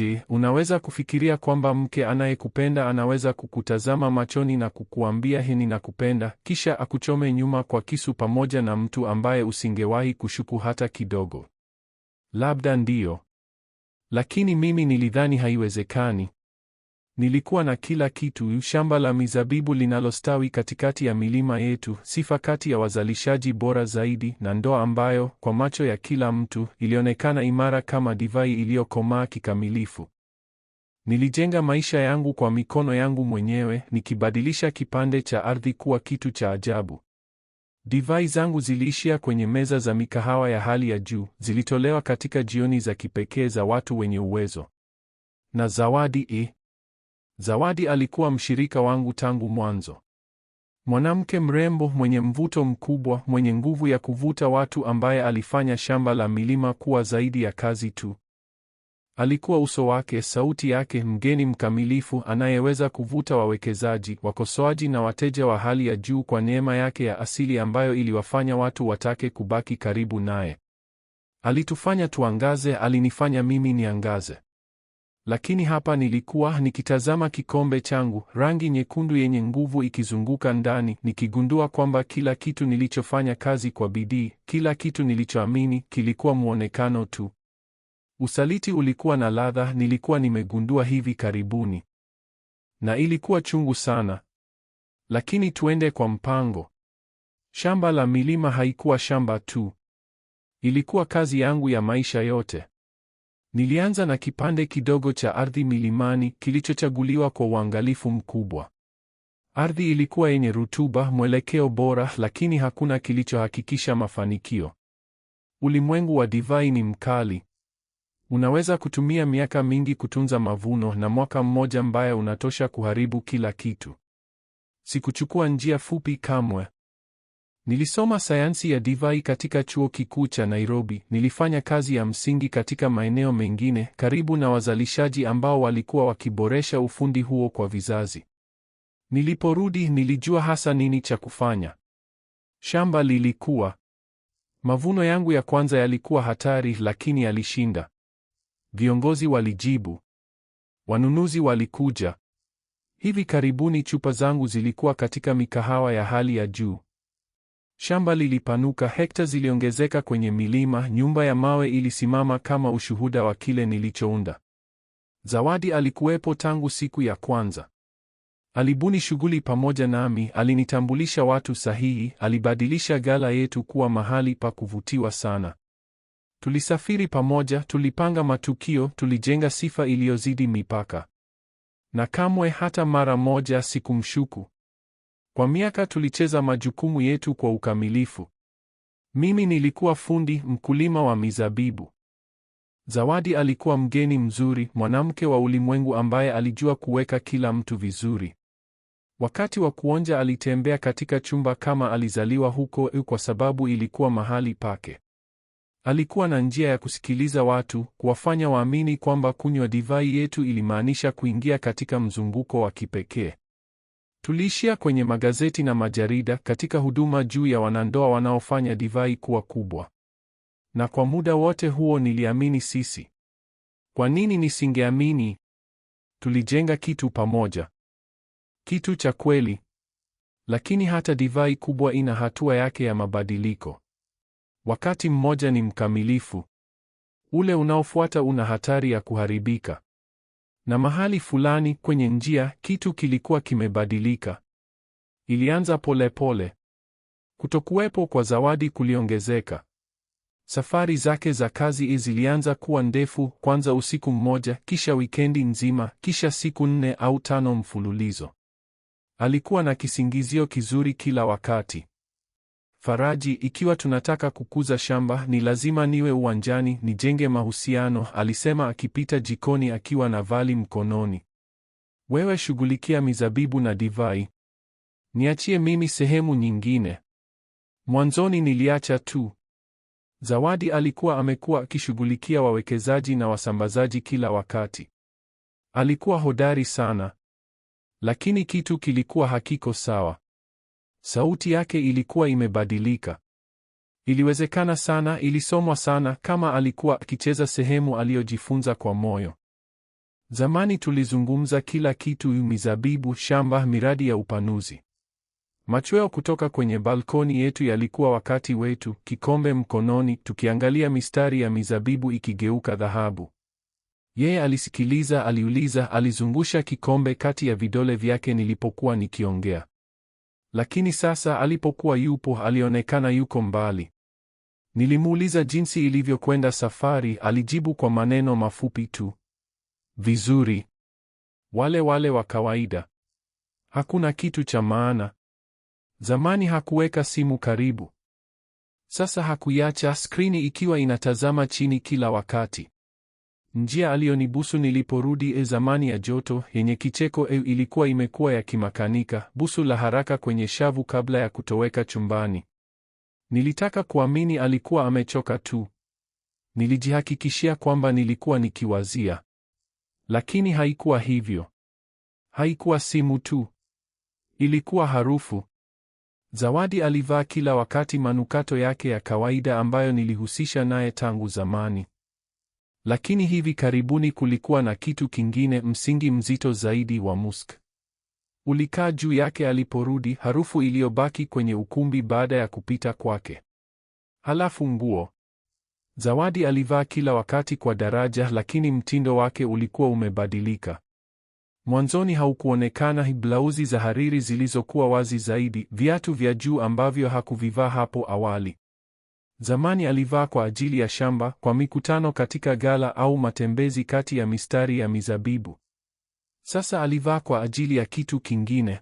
Je, unaweza kufikiria kwamba mke anayekupenda anaweza kukutazama machoni na kukuambia ninakupenda, kisha akuchome nyuma kwa kisu pamoja na mtu ambaye usingewahi kushuku hata kidogo? Labda ndiyo. Lakini mimi nilidhani haiwezekani. Nilikuwa na kila kitu: shamba la mizabibu linalostawi katikati ya milima yetu, sifa kati ya wazalishaji bora zaidi, na ndoa ambayo kwa macho ya kila mtu ilionekana imara kama divai iliyokomaa kikamilifu. Nilijenga maisha yangu kwa mikono yangu mwenyewe, nikibadilisha kipande cha ardhi kuwa kitu cha ajabu. Divai zangu ziliishia kwenye meza za mikahawa ya hali ya juu, zilitolewa katika jioni za kipekee za watu wenye uwezo. Na Zawadi alikuwa mshirika wangu tangu mwanzo. Mwanamke mrembo mwenye mvuto mkubwa, mwenye nguvu ya kuvuta watu, ambaye alifanya shamba la milima kuwa zaidi ya kazi tu. Alikuwa uso wake, sauti yake, mgeni mkamilifu anayeweza kuvuta wawekezaji, wakosoaji na wateja wa hali ya juu kwa neema yake ya asili ambayo iliwafanya watu watake kubaki karibu naye. Alitufanya tuangaze, alinifanya mimi niangaze. Lakini hapa nilikuwa nikitazama kikombe changu, rangi nyekundu yenye nguvu ikizunguka ndani, nikigundua kwamba kila kitu nilichofanya kazi kwa bidii, kila kitu nilichoamini, kilikuwa muonekano tu. Usaliti ulikuwa na ladha, nilikuwa nimegundua hivi karibuni. Na ilikuwa chungu sana. Lakini tuende kwa mpango. Shamba la milima haikuwa shamba tu. Ilikuwa kazi yangu ya maisha yote. Nilianza na kipande kidogo cha ardhi milimani, kilichochaguliwa kwa uangalifu mkubwa. Ardhi ilikuwa yenye rutuba, mwelekeo bora, lakini hakuna kilichohakikisha mafanikio. Ulimwengu wa divai ni mkali. Unaweza kutumia miaka mingi kutunza mavuno, na mwaka mmoja mbaya unatosha kuharibu kila kitu. Sikuchukua njia fupi kamwe. Nilisoma sayansi ya divai katika chuo kikuu cha Nairobi. Nilifanya kazi ya msingi katika maeneo mengine, karibu na wazalishaji ambao walikuwa wakiboresha ufundi huo kwa vizazi. Niliporudi, nilijua hasa nini cha kufanya. Shamba lilikuwa. Mavuno yangu ya kwanza yalikuwa hatari, lakini yalishinda. Viongozi walijibu. Wanunuzi walikuja. Hivi karibuni chupa zangu zilikuwa katika mikahawa ya hali ya juu. Shamba lilipanuka, hekta ziliongezeka kwenye milima, nyumba ya mawe ilisimama kama ushuhuda wa kile nilichounda. Zawadi alikuwepo tangu siku ya kwanza. Alibuni shughuli pamoja nami, alinitambulisha watu sahihi, alibadilisha ghala yetu kuwa mahali pa kuvutiwa sana. Tulisafiri pamoja, tulipanga matukio, tulijenga sifa iliyozidi mipaka. Na kamwe hata mara moja sikumshuku. Kwa miaka tulicheza majukumu yetu kwa ukamilifu. Mimi nilikuwa fundi, mkulima wa mizabibu. Zawadi alikuwa mgeni mzuri, mwanamke wa ulimwengu ambaye alijua kuweka kila mtu vizuri. Wakati wa kuonja alitembea katika chumba kama alizaliwa huko, kwa sababu ilikuwa mahali pake. Alikuwa na njia ya kusikiliza watu, kuwafanya waamini kwamba kunywa divai yetu ilimaanisha kuingia katika mzunguko wa kipekee. Tuliishia kwenye magazeti na majarida, katika huduma juu ya wanandoa wanaofanya divai kuwa kubwa. Na kwa muda wote huo niliamini sisi. Kwa nini nisingeamini? Tulijenga kitu pamoja. Kitu cha kweli. Lakini hata divai kubwa ina hatua yake ya mabadiliko. Wakati mmoja ni mkamilifu. Ule unaofuata una hatari ya kuharibika. Na mahali fulani kwenye njia, kitu kilikuwa kimebadilika. Ilianza polepole. Kutokuwepo kwa Zawadi kuliongezeka. Safari zake za kazi zilianza kuwa ndefu, kwanza usiku mmoja, kisha wikendi nzima, kisha siku 4 au 5 mfululizo. Alikuwa na kisingizio kizuri kila wakati. Faraji, ikiwa tunataka kukuza shamba, ni lazima niwe uwanjani, nijenge mahusiano, alisema akipita jikoni akiwa na vali mkononi. Wewe shughulikia mizabibu na divai. Niachie mimi sehemu nyingine. Mwanzoni niliacha tu. Zawadi alikuwa amekuwa akishughulikia wawekezaji na wasambazaji kila wakati. Alikuwa hodari sana. Lakini kitu kilikuwa hakiko sawa. Sauti yake ilikuwa imebadilika. Iliwezekana sana, ilisomwa sana, kama alikuwa akicheza sehemu aliyojifunza kwa moyo. Zamani tulizungumza kila kitu: mizabibu, shamba, miradi ya upanuzi. Machweo kutoka kwenye balkoni yetu yalikuwa wakati wetu, kikombe mkononi, tukiangalia mistari ya mizabibu ikigeuka dhahabu. Yeye alisikiliza, aliuliza, alizungusha kikombe kati ya vidole vyake nilipokuwa nikiongea. Lakini sasa alipokuwa yupo, alionekana yuko mbali. Nilimuuliza jinsi ilivyokwenda safari, alijibu kwa maneno mafupi tu. Vizuri. Wale wale wa kawaida. Hakuna kitu cha maana. Zamani hakuweka simu karibu. Sasa hakuiacha skrini ikiwa inatazama chini kila wakati. Njia aliyonibusu niliporudi zamani ya joto, yenye kicheko ilikuwa imekuwa ya kimakanika, busu la haraka kwenye shavu kabla ya kutoweka chumbani. Nilitaka kuamini alikuwa amechoka tu. Nilijihakikishia kwamba nilikuwa nikiwazia. Lakini haikuwa hivyo. Haikuwa simu tu. Ilikuwa harufu. Zawadi alivaa kila wakati manukato yake ya kawaida ambayo nilihusisha naye tangu zamani. Lakini hivi karibuni kulikuwa na kitu kingine, msingi mzito zaidi wa musk. Ulikaa juu yake aliporudi, harufu iliyobaki kwenye ukumbi baada ya kupita kwake. Halafu nguo. Zawadi alivaa kila wakati kwa daraja, lakini mtindo wake ulikuwa umebadilika. Mwanzoni haukuonekana, blauzi za hariri zilizokuwa wazi zaidi, viatu vya juu ambavyo hakuvivaa hapo awali. Zamani alivaa kwa ajili ya shamba, kwa mikutano katika gala au matembezi kati ya mistari ya mizabibu. Sasa alivaa kwa ajili ya kitu kingine.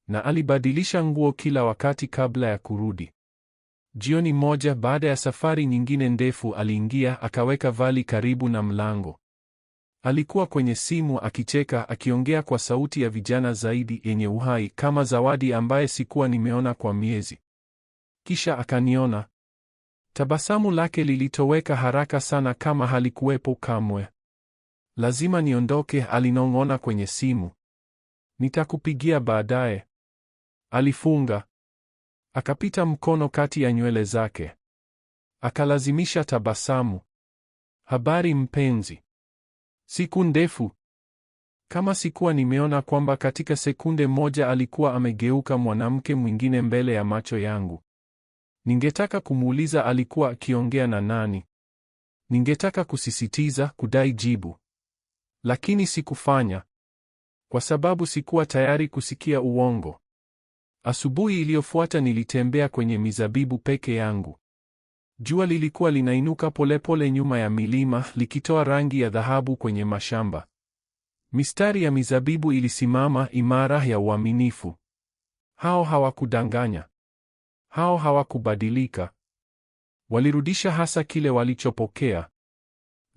Na alibadilisha nguo kila wakati kabla ya kurudi. Jioni moja baada ya safari nyingine ndefu aliingia, akaweka vali karibu na mlango. Alikuwa kwenye simu akicheka, akiongea kwa sauti ya vijana zaidi, yenye uhai, kama Zawadi ambaye sikuwa nimeona kwa miezi. Kisha akaniona. Tabasamu lake lilitoweka haraka sana kama halikuwepo kamwe. Lazima niondoke, alinong'ona kwenye simu. Nitakupigia baadaye. Alifunga. Akapita mkono kati ya nywele zake. Akalazimisha tabasamu. Habari mpenzi. Siku ndefu. Kama sikuwa nimeona kwamba katika sekunde moja alikuwa amegeuka mwanamke mwingine mbele ya macho yangu. Ningetaka kumuuliza alikuwa akiongea na nani. Ningetaka kusisitiza, kudai jibu. Lakini sikufanya. Kwa sababu sikuwa tayari kusikia uongo. Asubuhi iliyofuata nilitembea kwenye mizabibu peke yangu. Jua lilikuwa linainuka polepole nyuma ya milima, likitoa rangi ya dhahabu kwenye mashamba. Mistari ya mizabibu ilisimama imara, ya uaminifu. Hao hawakudanganya. Hao hawakubadilika. Walirudisha hasa kile walichopokea.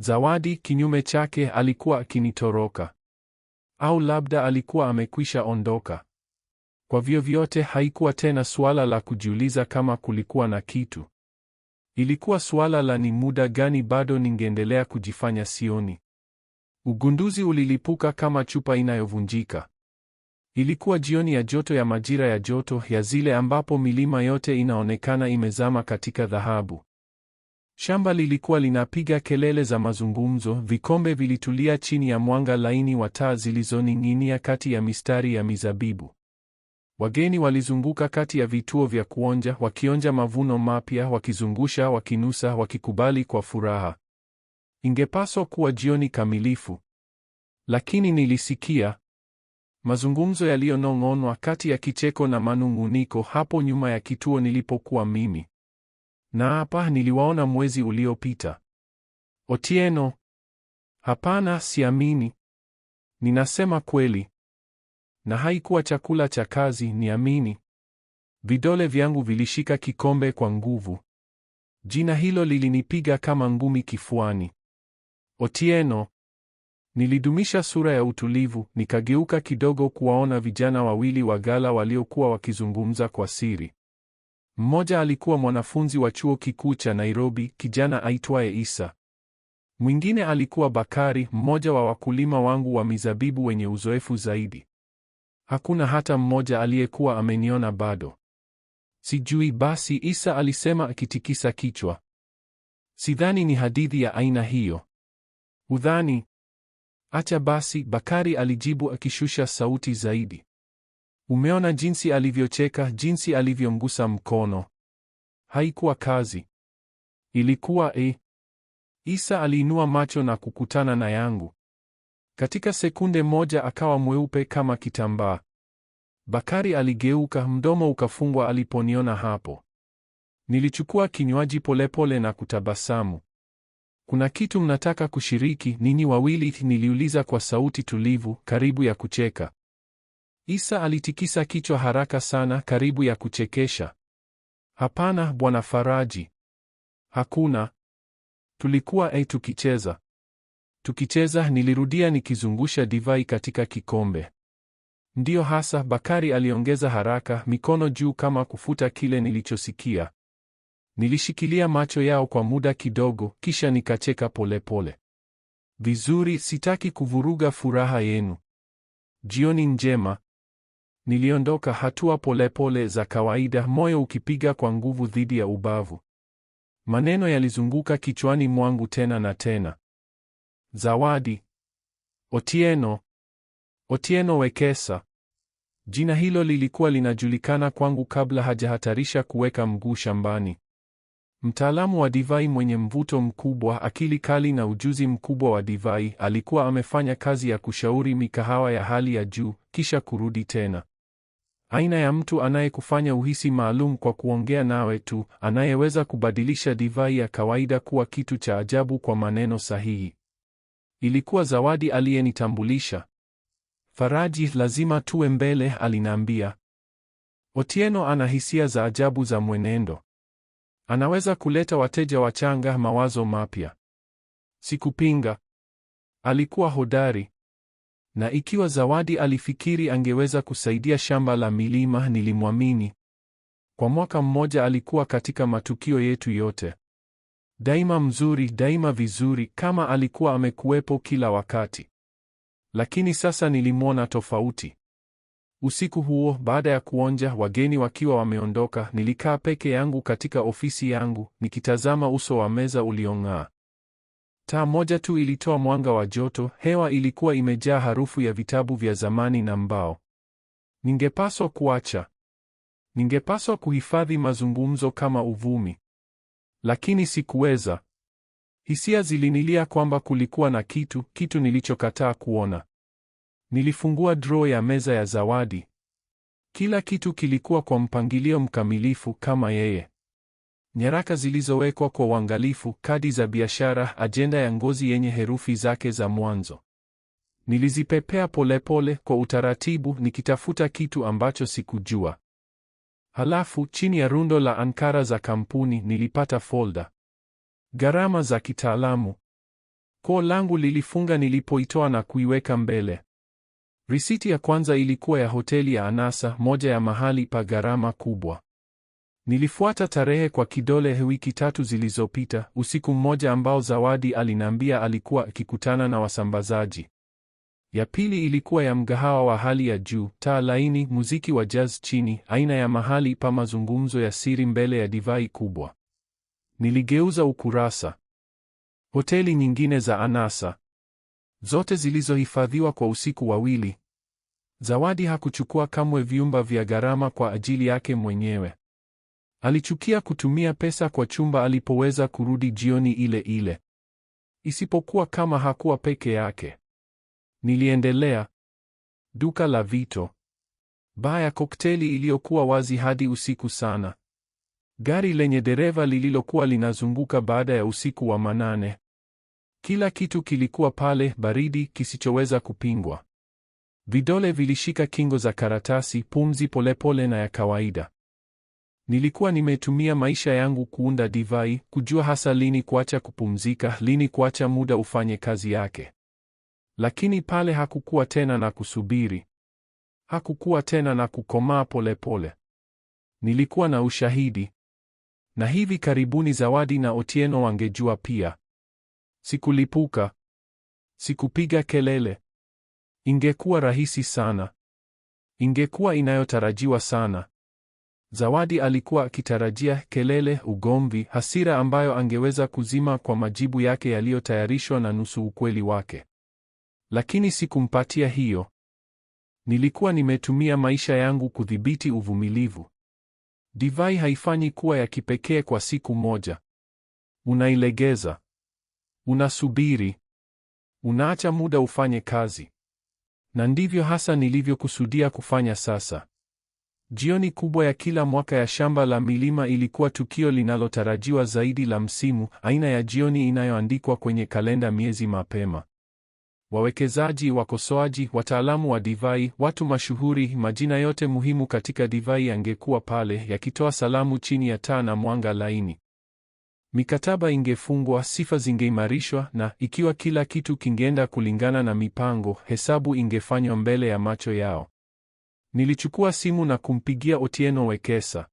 Zawadi, kinyume chake, alikuwa akinitoroka. Au labda alikuwa amekwisha ondoka. Kwa vyovyote haikuwa tena suala la kujiuliza kama kulikuwa na kitu. Ilikuwa suala la ni muda gani bado ningeendelea kujifanya sioni. Ugunduzi ulilipuka kama chupa inayovunjika. Ilikuwa jioni ya joto, ya majira ya joto, ya zile ambapo milima yote inaonekana imezama katika dhahabu. Shamba lilikuwa linapiga kelele za mazungumzo, vikombe vilitulia chini ya mwanga laini wa taa zilizoning'inia kati ya mistari ya mizabibu. Wageni walizunguka kati ya vituo vya kuonja, wakionja mavuno mapya, wakizungusha, wakinusa, wakikubali kwa furaha. Ingepaswa kuwa jioni kamilifu. Lakini nilisikia mazungumzo yaliyonong'onwa kati ya kicheko na manung'uniko hapo nyuma ya kituo nilipokuwa mimi. Na hapa niliwaona mwezi uliopita. Otieno. Hapana, siamini. Ninasema kweli. Na haikuwa chakula cha kazi, niamini. Vidole vyangu vilishika kikombe kwa nguvu. Jina hilo lilinipiga kama ngumi kifuani. Otieno. Nilidumisha sura ya utulivu, nikageuka kidogo kuwaona vijana wawili wa gala waliokuwa wakizungumza kwa siri. Mmoja alikuwa mwanafunzi wa chuo kikuu cha Nairobi, kijana aitwaye Isa. Mwingine alikuwa Bakari, mmoja wa wakulima wangu wa mizabibu wenye uzoefu zaidi. Hakuna hata mmoja aliyekuwa ameniona bado. Sijui basi, Isa alisema akitikisa kichwa. Sidhani ni hadithi ya aina hiyo. Udhani? Acha basi, Bakari alijibu akishusha sauti zaidi. Umeona jinsi alivyocheka, jinsi alivyomgusa mkono. Haikuwa kazi. Ilikuwa Isa aliinua macho na kukutana na yangu. Katika sekunde moja akawa mweupe kama kitambaa. Bakari aligeuka, mdomo ukafungwa aliponiona hapo. Nilichukua kinywaji polepole na kutabasamu. Kuna kitu mnataka kushiriki ninyi wawili? Niliuliza kwa sauti tulivu, karibu ya kucheka. Isa alitikisa kichwa haraka sana, karibu ya kuchekesha. Hapana, Bwana Faraji. Hakuna. Tulikuwa tukicheza. Tukicheza, nilirudia nikizungusha divai katika kikombe. Ndiyo hasa, Bakari aliongeza haraka, mikono juu kama kufuta kile nilichosikia. Nilishikilia macho yao kwa muda kidogo, kisha nikacheka polepole. Vizuri, sitaki kuvuruga furaha yenu. Jioni njema. Niliondoka hatua polepole za kawaida, moyo ukipiga kwa nguvu dhidi ya ubavu. Maneno yalizunguka kichwani mwangu tena na tena. Zawadi. Otieno. Otieno Wekesa. Jina hilo lilikuwa linajulikana kwangu kabla hajahatarisha kuweka mguu shambani. Mtaalamu wa divai mwenye mvuto mkubwa, akili kali na ujuzi mkubwa wa divai, alikuwa amefanya kazi ya kushauri mikahawa ya hali ya juu, kisha kurudi tena. Aina ya mtu anayekufanya uhisi maalum kwa kuongea nawe tu, anayeweza kubadilisha divai ya kawaida kuwa kitu cha ajabu kwa maneno sahihi. Ilikuwa Zawadi aliyenitambulisha. Faraji, lazima tuwe mbele, aliniambia. Otieno ana hisia za ajabu za mwenendo. Anaweza kuleta wateja wachanga, mawazo mapya. Sikupinga. Alikuwa hodari. Na ikiwa Zawadi alifikiri angeweza kusaidia shamba la milima, nilimwamini. Kwa mwaka mmoja alikuwa katika matukio yetu yote. Daima mzuri, daima vizuri, kama alikuwa amekuwepo kila wakati. Lakini sasa nilimwona tofauti. Usiku huo, baada ya kuonja, wageni wakiwa wameondoka, nilikaa peke yangu katika ofisi yangu, nikitazama uso wa meza uliong'aa. Taa moja tu ilitoa mwanga wa joto, hewa ilikuwa imejaa harufu ya vitabu vya zamani na mbao. Ningepaswa kuacha. Ningepaswa kuhifadhi mazungumzo kama uvumi. Lakini sikuweza. Hisia zilinilia kwamba kulikuwa na kitu nilichokataa kuona. Nilifungua drawer ya meza ya Zawadi. Kila kitu kilikuwa kwa mpangilio mkamilifu kama yeye. Nyaraka zilizowekwa kwa uangalifu, kadi za biashara, ajenda ya ngozi yenye herufi zake za mwanzo. Nilizipepea polepole kwa utaratibu, nikitafuta kitu ambacho sikujua. Halafu chini ya rundo la ankara za kampuni nilipata folder. Gharama za kitaalamu. Koo langu lilifunga nilipoitoa na kuiweka mbele. Risiti ya kwanza ilikuwa ya hoteli ya anasa, moja ya mahali pa gharama kubwa. Nilifuata tarehe kwa kidole. Wiki 3 zilizopita, usiku mmoja ambao Zawadi aliniambia alikuwa akikutana na wasambazaji. Ya pili ilikuwa ya mgahawa wa hali ya juu, taa laini, muziki wa jazz chini, aina ya mahali pa mazungumzo ya siri mbele ya divai kubwa. Niligeuza ukurasa. Hoteli nyingine za anasa. Zote zilizohifadhiwa kwa usiku wawili. Zawadi hakuchukua kamwe vyumba vya gharama kwa ajili yake mwenyewe. Alichukia kutumia pesa kwa chumba alipoweza kurudi jioni ile ile. Isipokuwa kama hakuwa peke yake. Niliendelea. Duka la Vito. Baa ya kokteli iliyokuwa wazi hadi usiku sana. Gari lenye dereva lililokuwa linazunguka baada ya usiku wa manane. Kila kitu kilikuwa pale, baridi, kisichoweza kupingwa. Vidole vilishika kingo za karatasi, pumzi polepole na ya kawaida. Nilikuwa nimetumia maisha yangu kuunda divai, kujua hasa lini kuacha kupumzika, lini kuacha muda ufanye kazi yake. Lakini pale hakukuwa tena na kusubiri. Hakukuwa tena na kukomaa polepole. Nilikuwa na ushahidi. Na hivi karibuni Zawadi na Otieno wangejua pia. Sikulipuka. Sikupiga kelele. Ingekuwa rahisi sana. Ingekuwa inayotarajiwa sana. Zawadi alikuwa akitarajia kelele, ugomvi, hasira ambayo angeweza kuzima kwa majibu yake yaliyotayarishwa na nusu ukweli wake. Lakini sikumpatia hiyo. Nilikuwa nimetumia maisha yangu kudhibiti uvumilivu. Divai haifanyi kuwa ya kipekee kwa siku moja. Unailegeza. Unasubiri. Unaacha muda ufanye kazi. Na ndivyo hasa nilivyokusudia kufanya sasa. Jioni kubwa ya kila mwaka ya Shamba la Milima ilikuwa tukio linalotarajiwa zaidi la msimu, aina ya jioni inayoandikwa kwenye kalenda miezi mapema. Wawekezaji, wakosoaji, wataalamu wa divai, watu mashuhuri, majina yote muhimu katika divai yangekuwa pale, yakitoa salamu chini ya taa na mwanga laini. Mikataba ingefungwa, sifa zingeimarishwa, na ikiwa kila kitu kingeenda kulingana na mipango, hesabu ingefanywa mbele ya macho yao. Nilichukua simu na kumpigia Otieno Wekesa.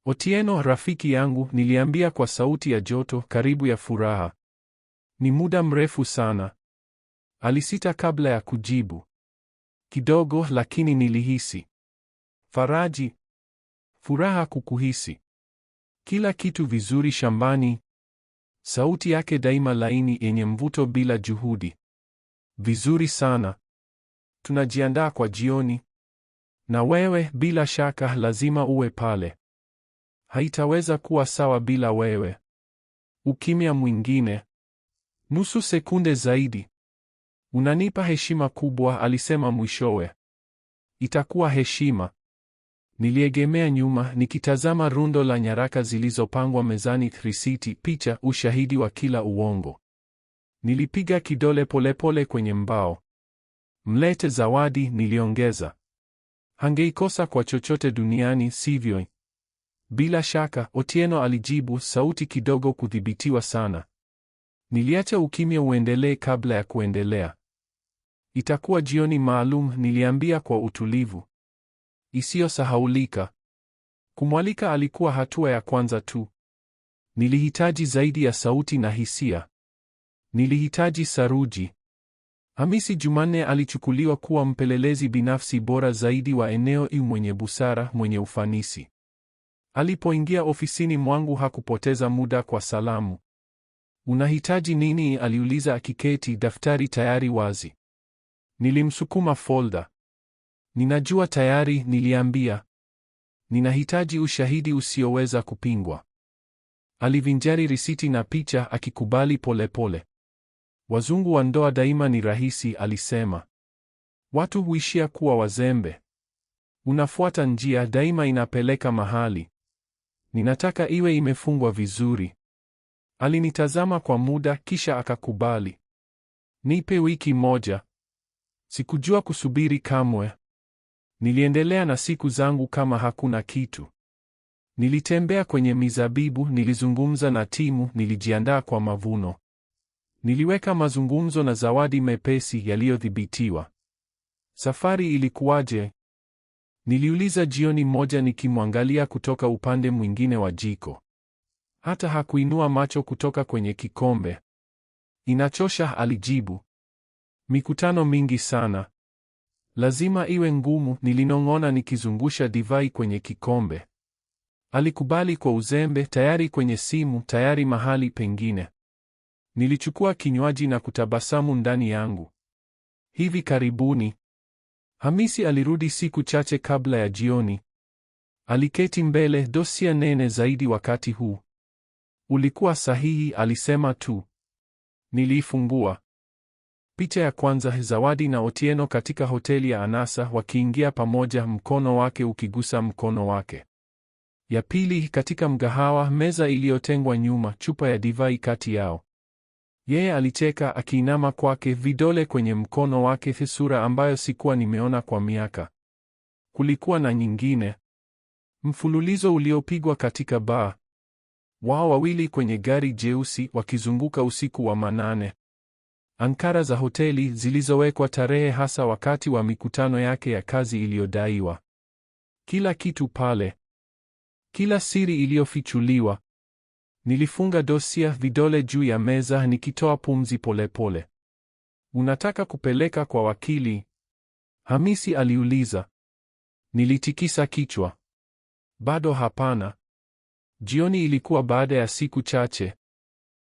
Otieno, rafiki yangu, niliambia kwa sauti ya joto, karibu ya furaha. Ni muda mrefu sana. Alisita kabla ya kujibu. Kidogo, lakini nilihisi faraji. Furaha kukuhisi. Kila kitu vizuri shambani. Sauti yake daima laini, yenye mvuto bila juhudi. Vizuri sana. Tunajiandaa kwa jioni. Na wewe, bila shaka, lazima uwe pale. Haitaweza kuwa sawa bila wewe. Ukimya mwingine. Nusu sekunde zaidi. Unanipa heshima kubwa, alisema mwishowe. Itakuwa heshima. Niliegemea nyuma, nikitazama rundo la nyaraka zilizopangwa mezani, risiti, picha, ushahidi wa kila uongo. Nilipiga kidole polepole kwenye mbao. Mlete zawadi, niliongeza. Hangeikosa kwa chochote duniani, sivyo? Bila shaka, Otieno alijibu, sauti kidogo kudhibitiwa sana. Niliacha ukimya uendelee kabla ya kuendelea. Itakuwa jioni maalum, niliambia kwa utulivu. Isiyosahaulika. Kumwalika alikuwa hatua ya kwanza tu. Nilihitaji zaidi ya sauti na hisia. Nilihitaji saruji. Hamisi Jumanne alichukuliwa kuwa mpelelezi binafsi bora zaidi wa eneo hili, mwenye busara, mwenye ufanisi. Alipoingia ofisini mwangu hakupoteza muda kwa salamu. Unahitaji nini? Aliuliza akiketi, daftari tayari wazi. Nilimsukuma folda. Ninajua tayari, niliambia. Ninahitaji ushahidi usioweza kupingwa. Alivinjari risiti na picha, akikubali polepole. Wazungu wa ndoa daima ni rahisi, alisema. Watu huishia kuwa wazembe. Unafuata njia, daima inapeleka mahali. Ninataka iwe imefungwa vizuri. Alinitazama kwa muda, kisha akakubali. Nipe wiki moja. Sikujua kusubiri kamwe. Niliendelea na siku zangu kama hakuna kitu. Nilitembea kwenye mizabibu, nilizungumza na timu, nilijiandaa kwa mavuno. Niliweka mazungumzo na zawadi mepesi yaliyodhibitiwa. Safari ilikuwaje? Niliuliza jioni moja nikimwangalia kutoka upande mwingine wa jiko. Hata hakuinua macho kutoka kwenye kikombe. Inachosha, alijibu. Mikutano mingi sana. Lazima iwe ngumu, nilinong'ona nikizungusha divai kwenye kikombe. Alikubali kwa uzembe, tayari kwenye simu, tayari mahali pengine. Nilichukua kinywaji na kutabasamu ndani yangu. Hivi karibuni. Hamisi alirudi siku chache kabla ya jioni. Aliketi mbele, dosia nene zaidi wakati huu. Ulikuwa sahihi, alisema tu. Niliifungua. Picha ya kwanza, Zawadi na Otieno katika hoteli ya anasa wakiingia pamoja, mkono wake ukigusa mkono wake. Ya pili, katika mgahawa, meza iliyotengwa nyuma, chupa ya divai kati yao. Yeye alicheka akiinama kwake, vidole kwenye mkono wake, sura ambayo sikuwa nimeona kwa miaka. Kulikuwa na nyingine. Mfululizo uliopigwa katika baa. Wao wawili kwenye gari jeusi wakizunguka usiku wa manane. Ankara za hoteli zilizowekwa tarehe hasa wakati wa mikutano yake ya kazi iliyodaiwa. Kila kitu pale. Kila siri iliyofichuliwa. Nilifunga dosia, vidole juu ya meza, nikitoa pumzi polepole. Unataka kupeleka kwa wakili? Hamisi aliuliza. Nilitikisa kichwa. Bado hapana. Jioni ilikuwa baada ya siku chache.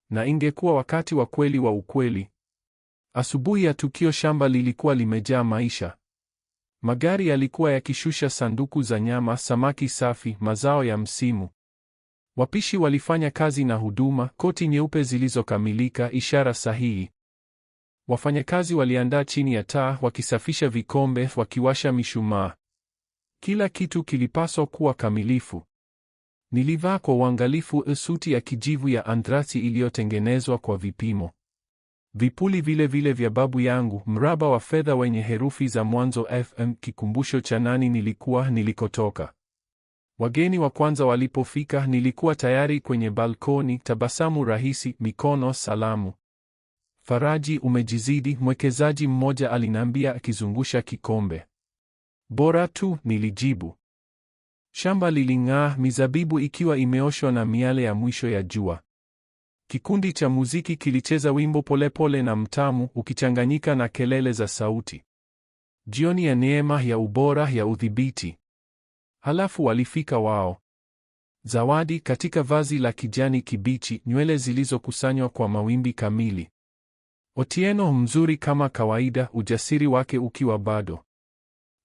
Na ingekuwa wakati wa kweli wa ukweli. Asubuhi ya tukio, shamba lilikuwa limejaa maisha. Magari yalikuwa yakishusha sanduku za nyama, samaki safi, mazao ya msimu. Wapishi walifanya kazi na huduma, koti nyeupe zilizokamilika, ishara sahihi. Wafanyakazi waliandaa chini ya taa, wakisafisha vikombe, wakiwasha mishumaa. Kila kitu kilipaswa kuwa kamilifu. Nilivaa kwa uangalifu suti ya kijivu ya andrasi iliyotengenezwa kwa vipimo. Vipuli vile vile vya babu yangu, mraba wa fedha wenye herufi za mwanzo FM, kikumbusho cha nani nilikotoka. Wageni wa kwanza walipofika, nilikuwa tayari kwenye balkoni, tabasamu rahisi, mikono salamu. Faraji, umejizidi, mwekezaji mmoja aliniambia akizungusha kikombe. Bora tu, nilijibu. Shamba liling'aa, mizabibu ikiwa imeoshwa na miale ya mwisho ya jua. Kikundi cha muziki kilicheza wimbo polepole na mtamu, ukichanganyika na kelele za sauti. Jioni ya neema, ya ubora, ya udhibiti. Halafu walifika wao. Zawadi, katika vazi la kijani kibichi, nywele zilizokusanywa kwa mawimbi kamili. Otieno, mzuri kama kawaida, ujasiri wake ukiwa bado.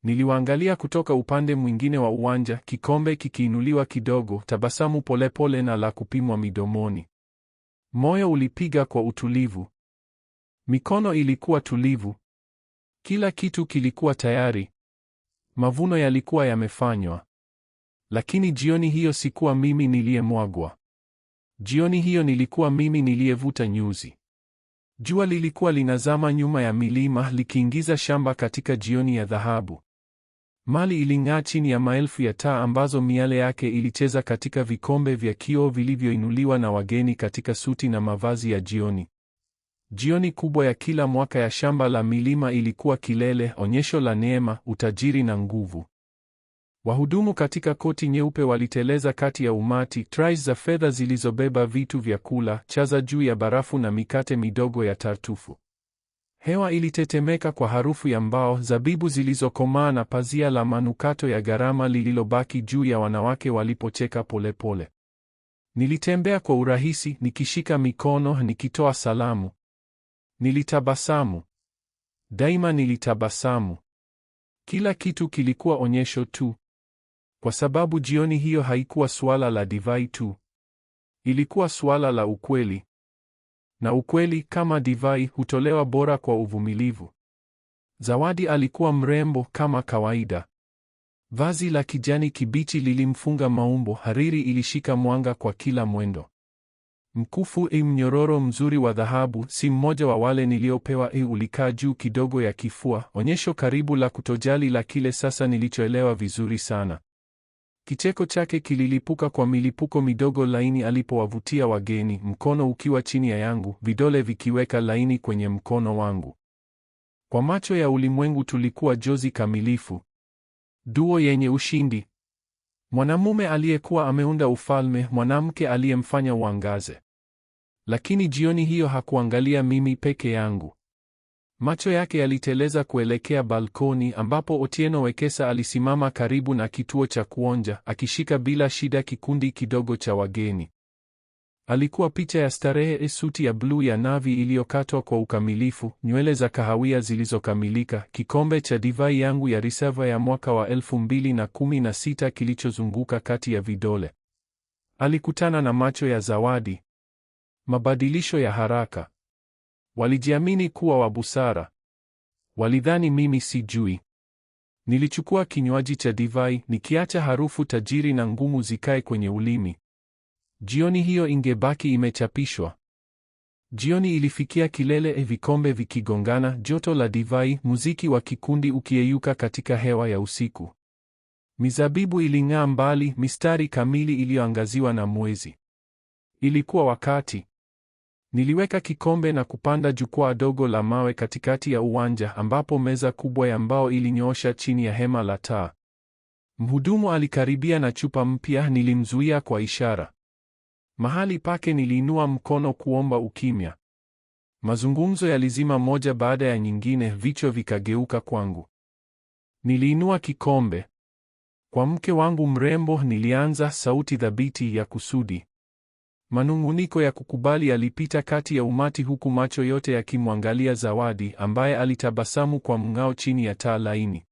Niliwaangalia kutoka upande mwingine wa uwanja, kikombe kikiinuliwa kidogo, tabasamu polepole na la kupimwa midomoni. Moyo ulipiga kwa utulivu. Mikono ilikuwa tulivu. Kila kitu kilikuwa tayari. Mavuno yalikuwa yamefanywa. Lakini jioni hiyo sikuwa mimi niliyemwagwa. Jioni hiyo nilikuwa mimi niliyevuta nyuzi. Jua lilikuwa linazama nyuma ya milima, likiingiza shamba katika jioni ya dhahabu. Mali iling'aa chini ya maelfu ya taa ambazo miale yake ilicheza katika vikombe vya kioo vilivyoinuliwa na wageni katika suti na mavazi ya jioni. Jioni kubwa ya kila mwaka ya shamba la milima ilikuwa kilele, onyesho la neema, utajiri na nguvu. Wahudumu katika koti nyeupe waliteleza kati ya umati, trays za fedha zilizobeba vitu vya kula, chaza juu ya barafu na mikate midogo ya tartufu. Hewa ilitetemeka kwa harufu ya mbao, zabibu zilizokomaa na pazia la manukato ya gharama lililobaki juu ya wanawake walipocheka polepole. Nilitembea kwa urahisi, nikishika mikono, nikitoa salamu. Nilitabasamu. Daima nilitabasamu. Kila kitu kilikuwa onyesho tu. Kwa sababu jioni hiyo haikuwa suala la divai tu. Ilikuwa suala la ukweli. Na ukweli, kama divai, hutolewa bora kwa uvumilivu. Zawadi alikuwa mrembo kama kawaida. Vazi la kijani kibichi lilimfunga maumbo, hariri ilishika mwanga kwa kila mwendo. Mkufu mnyororo mzuri wa dhahabu, si mmoja wa wale niliopewa, ulikaa juu kidogo ya kifua, onyesho karibu la kutojali la kile sasa nilichoelewa vizuri sana. Kicheko chake kililipuka kwa milipuko midogo laini alipowavutia wageni, mkono ukiwa chini ya yangu, vidole vikiweka laini kwenye mkono wangu. Kwa macho ya ulimwengu tulikuwa jozi kamilifu. Duo yenye ushindi. Mwanamume aliyekuwa ameunda ufalme, mwanamke aliyemfanya uangaze. Lakini jioni hiyo hakuangalia mimi peke yangu. Macho yake yaliteleza kuelekea balkoni ambapo Otieno Wekesa alisimama karibu na kituo cha kuonja, akishika bila shida kikundi kidogo cha wageni. Alikuwa picha ya starehe, suti ya bluu ya navi iliyokatwa kwa ukamilifu, nywele za kahawia zilizokamilika, kikombe cha divai yangu ya reserve ya mwaka wa 2016 kilichozunguka kati ya vidole. Alikutana na macho ya Zawadi. Mabadilisho ya haraka. Walijiamini kuwa wa busara. Walidhani mimi sijui. Nilichukua kinywaji cha divai, nikiacha harufu tajiri na ngumu zikae kwenye ulimi. Jioni hiyo ingebaki imechapishwa. Jioni ilifikia kilele, vikombe vikigongana, joto la divai, muziki wa kikundi ukiyeyuka katika hewa ya usiku. Mizabibu iling'aa mbali, mistari kamili iliyoangaziwa na mwezi. Ilikuwa wakati. Niliweka kikombe na kupanda jukwaa dogo la mawe katikati ya uwanja ambapo meza kubwa ya mbao ilinyoosha chini ya hema la taa. Mhudumu alikaribia na chupa mpya, nilimzuia kwa ishara. Mahali pake niliinua mkono kuomba ukimya. Mazungumzo yalizima moja baada ya nyingine, vichwa vikageuka kwangu. Niliinua kikombe. Kwa mke wangu mrembo nilianza, sauti thabiti ya kusudi. Manung'uniko ya kukubali yalipita kati ya umati huku macho yote yakimwangalia Zawadi ambaye alitabasamu kwa mng'ao chini ya taa laini.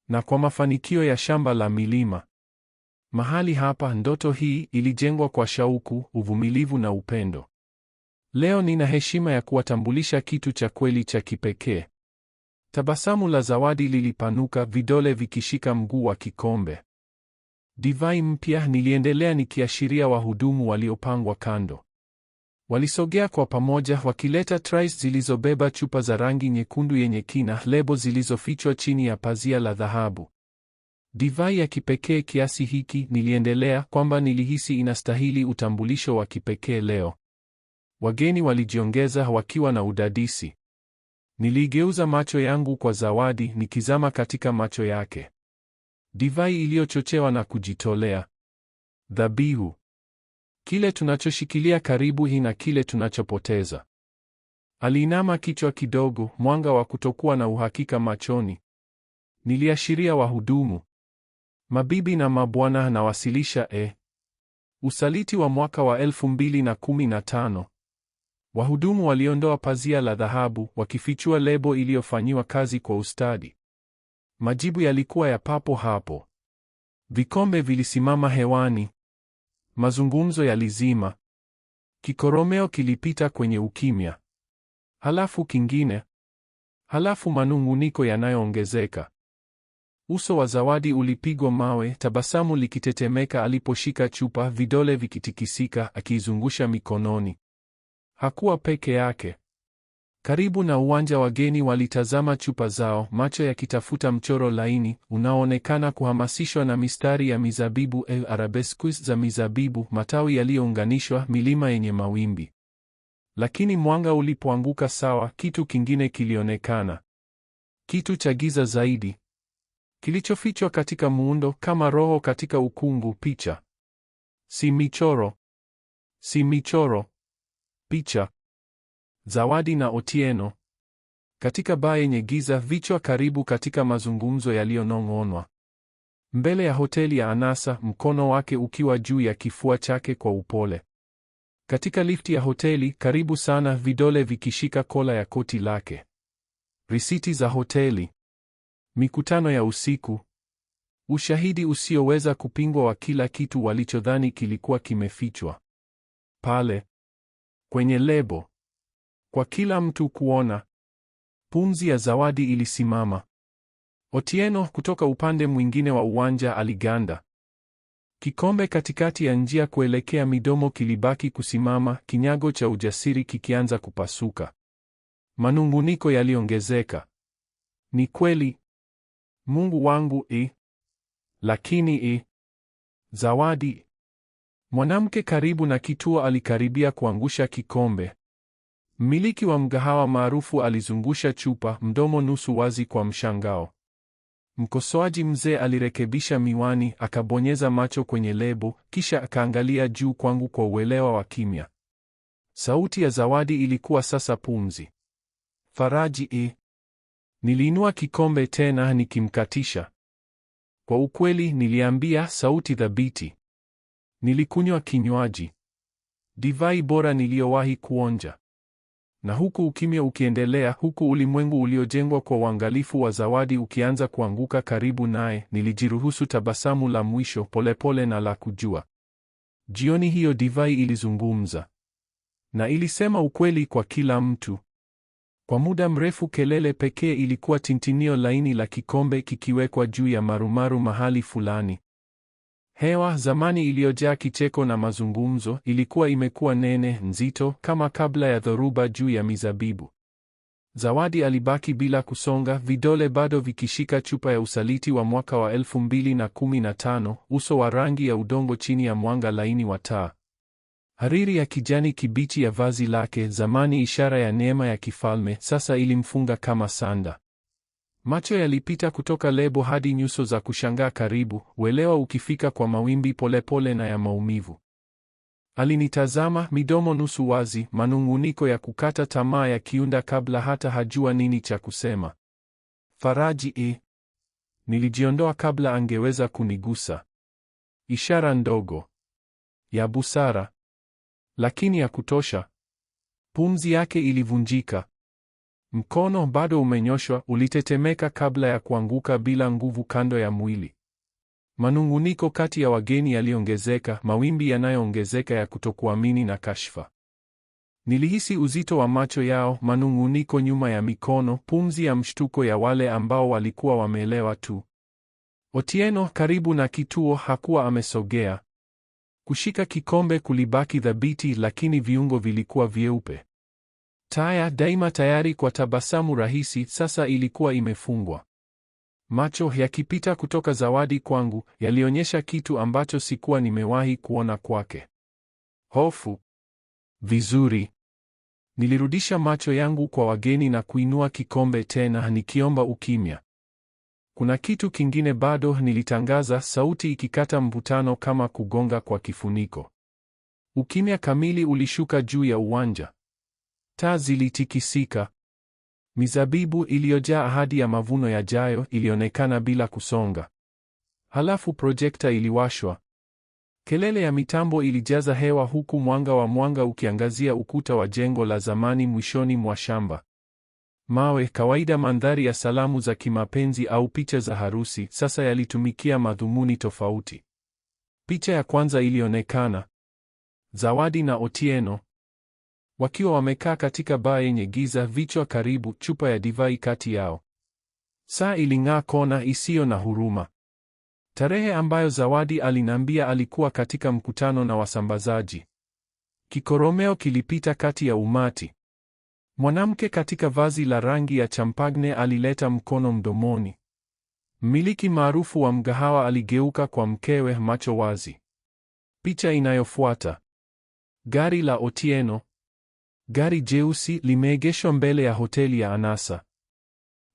Na kwa mafanikio ya shamba la milima. Mahali hapa, ndoto hii ilijengwa kwa shauku, uvumilivu na upendo. Leo nina heshima ya kuwatambulisha kitu cha kweli cha kipekee. Tabasamu la Zawadi lilipanuka, vidole vikishika mguu wa kikombe. Divai mpya, niliendelea nikiashiria wahudumu waliopangwa kando. Walisogea kwa pamoja wakileta trays zilizobeba chupa za rangi nyekundu yenye kina, lebo zilizofichwa chini ya pazia la dhahabu. Divai ya kipekee kiasi hiki, niliendelea, kwamba nilihisi inastahili utambulisho wa kipekee leo. Wageni walijiongeza wakiwa na udadisi. Niligeuza macho yangu kwa Zawadi, nikizama katika macho yake. Divai iliyochochewa na kujitolea. Dhabihu. Kile tunachoshikilia karibu hii na kile tunachopoteza. Aliinama kichwa kidogo, mwanga wa kutokuwa na uhakika machoni. Niliashiria wahudumu. Mabibi na mabwana, nawasilisha usaliti wa mwaka wa 2015. Wahudumu waliondoa pazia la dhahabu, wakifichua lebo iliyofanyiwa kazi kwa ustadi. Majibu yalikuwa ya papo hapo. Vikombe vilisimama hewani. Mazungumzo yalizima. Kikoromeo kilipita kwenye ukimya. Halafu kingine. Halafu manung'uniko yanayoongezeka. Uso wa Zawadi ulipigwa mawe, tabasamu likitetemeka aliposhika chupa, vidole vikitikisika, akiizungusha mikononi. Hakuwa peke yake. Karibu na uwanja, wageni walitazama chupa zao, macho yakitafuta mchoro laini unaoonekana kuhamasishwa na mistari ya mizabibu, arabesques za mizabibu, matawi yaliyounganishwa, milima yenye mawimbi. Lakini mwanga ulipoanguka sawa, kitu kingine kilionekana. Kitu cha giza zaidi, kilichofichwa katika muundo, kama roho katika ukungu. Picha. Si michoro. Si michoro. Picha. Zawadi na Otieno katika baa yenye giza, vichwa karibu katika mazungumzo yaliyonong'onwa. Mbele ya hoteli ya anasa, mkono wake ukiwa juu ya kifua chake kwa upole. Katika lifti ya hoteli, karibu sana, vidole vikishika kola ya koti lake. Risiti za hoteli. Mikutano ya usiku. Ushahidi usioweza kupingwa wa kila kitu walichodhani kilikuwa kimefichwa. Pale. Kwenye lebo. Kwa kila mtu kuona. Pumzi ya Zawadi ilisimama. Otieno kutoka upande mwingine wa uwanja aliganda. Kikombe katikati ya njia kuelekea midomo kilibaki kusimama, kinyago cha ujasiri kikianza kupasuka. Manung'uniko yaliongezeka. Ni kweli. Mungu wangu, lakini Zawadi. Mwanamke karibu na kituo alikaribia kuangusha kikombe. Mmiliki wa mgahawa maarufu alizungusha chupa, mdomo nusu wazi kwa mshangao. Mkosoaji mzee alirekebisha miwani, akabonyeza macho kwenye lebo, kisha akaangalia juu kwangu kwa uelewa wa kimya. Sauti ya Zawadi ilikuwa sasa pumzi. Faraji. Niliinua kikombe tena nikimkatisha. Kwa ukweli, niliambia, sauti thabiti. Nilikunywa kinywaji. Divai bora niliyowahi kuonja. Na huku ukimya ukiendelea, huku ulimwengu uliojengwa kwa uangalifu wa Zawadi ukianza kuanguka karibu naye, nilijiruhusu tabasamu la mwisho, polepole na la kujua. Jioni hiyo divai ilizungumza. Na ilisema ukweli kwa kila mtu. Kwa muda mrefu kelele pekee ilikuwa tintinio laini la kikombe kikiwekwa juu ya marumaru mahali fulani. Hewa, zamani iliyojaa kicheko na mazungumzo, ilikuwa imekuwa nene, nzito, kama kabla ya dhoruba juu ya mizabibu. Zawadi alibaki bila kusonga, vidole bado vikishika chupa ya usaliti wa mwaka wa 2015, uso wa rangi ya udongo chini ya mwanga laini wa taa. Hariri ya kijani kibichi ya vazi lake, zamani ishara ya neema ya kifalme, sasa ilimfunga kama sanda. Macho yalipita kutoka lebo hadi nyuso za kushangaa karibu, uelewa ukifika kwa mawimbi polepole na ya maumivu. Alinitazama, midomo nusu wazi, manung'uniko ya kukata tamaa yakiunda kabla hata hajua nini cha kusema. Faraji. Nilijiondoa kabla angeweza kunigusa. Ishara ndogo ya busara. Lakini hakutosha. Pumzi yake ilivunjika. Mkono bado umenyoshwa ulitetemeka kabla ya kuanguka bila nguvu kando ya mwili. Manung'uniko kati ya wageni yaliongezeka, mawimbi yanayoongezeka ya kutokuamini na kashfa. Nilihisi uzito wa macho yao, manung'uniko nyuma ya mikono, pumzi ya mshtuko ya wale ambao walikuwa wameelewa tu. Otieno, karibu na kituo, hakuwa amesogea. Kushika kikombe kulibaki thabiti, lakini viungo vilikuwa vyeupe. Taya, daima tayari kwa tabasamu rahisi, sasa ilikuwa imefungwa. Macho yakipita kutoka Zawadi kwangu, yalionyesha kitu ambacho sikuwa nimewahi kuona kwake. Hofu. Vizuri. Nilirudisha macho yangu kwa wageni na kuinua kikombe tena, nikiomba ukimya. Kuna kitu kingine bado, nilitangaza, sauti ikikata mvutano kama kugonga kwa kifuniko. Ukimya kamili ulishuka juu ya uwanja. Taa zilitikisika. Mizabibu iliyojaa ahadi ya mavuno yajayo ilionekana bila kusonga. Halafu projekta iliwashwa. Kelele ya mitambo ilijaza hewa huku mwanga ukiangazia ukuta wa jengo la zamani mwishoni mwa shamba. Mawe, kawaida mandhari ya salamu za kimapenzi au picha za harusi, sasa yalitumikia madhumuni tofauti. Picha ya kwanza ilionekana. Zawadi na Otieno wakiwa wamekaa katika baa yenye giza, vichwa karibu, chupa ya divai kati yao. Saa iling'aa kona, isiyo na huruma. Tarehe ambayo Zawadi aliniambia alikuwa katika mkutano na wasambazaji. Kikoromeo kilipita kati ya umati. Mwanamke katika vazi la rangi ya champagne alileta mkono mdomoni. Mmiliki maarufu wa mgahawa aligeuka kwa mkewe, macho wazi. Picha inayofuata. Gari la Otieno. Gari jeusi limeegeshwa mbele ya hoteli ya anasa.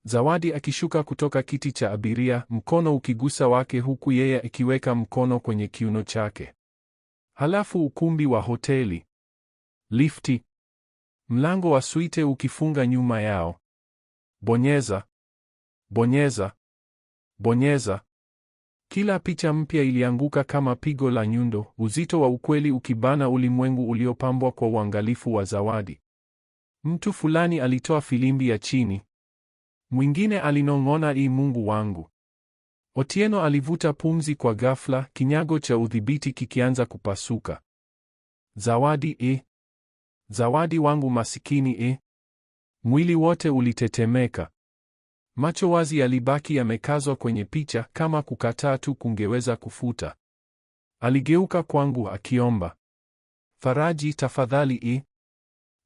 Zawadi akishuka kutoka kiti cha abiria, mkono ukigusa wake huku yeye akiweka mkono kwenye kiuno chake. Halafu ukumbi wa hoteli. Lifti. Mlango wa suite ukifunga nyuma yao. Bonyeza. Bonyeza. Bonyeza. Kila picha mpya ilianguka kama pigo la nyundo, uzito wa ukweli ukibana ulimwengu uliopambwa kwa uangalifu wa Zawadi. Mtu fulani alitoa filimbi ya chini. Mwingine alinong'ona, "Ii Mungu wangu." Otieno alivuta pumzi kwa ghafla, kinyago cha udhibiti kikianza kupasuka. Zawadi, Zawadi wangu masikini, Mwili wote ulitetemeka. Macho wazi yalibaki yamekazwa kwenye picha, kama kukataa tu kungeweza kufuta. Aligeuka kwangu akiomba, "Faraji, tafadhali."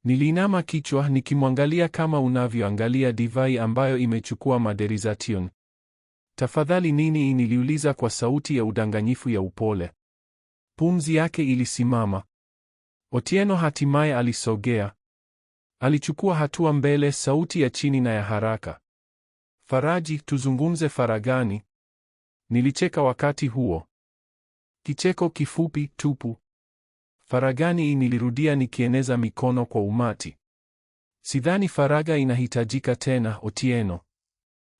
Niliinama kichwa nikimwangalia kama unavyoangalia divai ambayo imechukua maderization. "Tafadhali nini?" niliuliza kwa sauti ya udanganyifu ya upole. Pumzi yake ilisimama. Otieno hatimaye alisogea. Alichukua hatua mbele, sauti ya chini na ya haraka. "Faraji, tuzungumze faragani." Nilicheka wakati huo. Kicheko kifupi, tupu. "Faragani?" nilirudia nikieneza mikono kwa umati. "Sidhani faragha inahitajika tena, Otieno."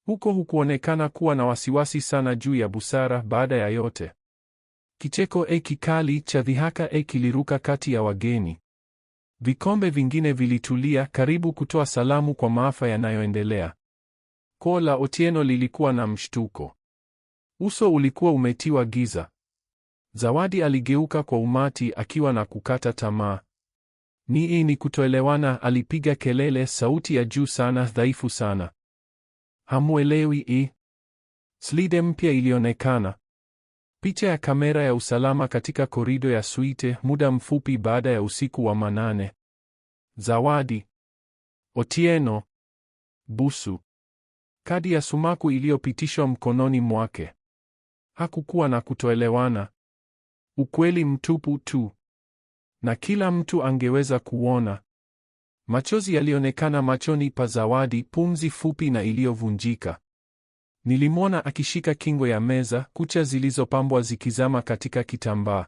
Huko hukuonekana kuwa na wasiwasi sana juu ya busara. Baada ya yote, kicheko kikali cha dhihaka kiliruka kati ya wageni. Vikombe vingine vilitulia, karibu kutoa salamu kwa maafa yanayoendelea. Koo la Otieno lilikuwa na mshtuko. Uso ulikuwa umetiwa giza. Zawadi aligeuka kwa umati akiwa na kukata tamaa. Ni kutoelewana?" alipiga kelele, sauti ya juu sana, dhaifu sana. "Hamuelewi?" Slide mpya ilionekana. Picha ya kamera ya usalama katika korido ya suite, muda mfupi baada ya usiku wa manane. Zawadi. Otieno. Busu. Kadi ya sumaku iliyopitishwa mkononi mwake. Hakukuwa na kutoelewana. Ukweli mtupu tu. Na kila mtu angeweza kuona. Machozi yalionekana machoni pa Zawadi, pumzi fupi na iliyovunjika. Nilimwona akishika kingo ya meza, kucha zilizopambwa zikizama katika kitambaa.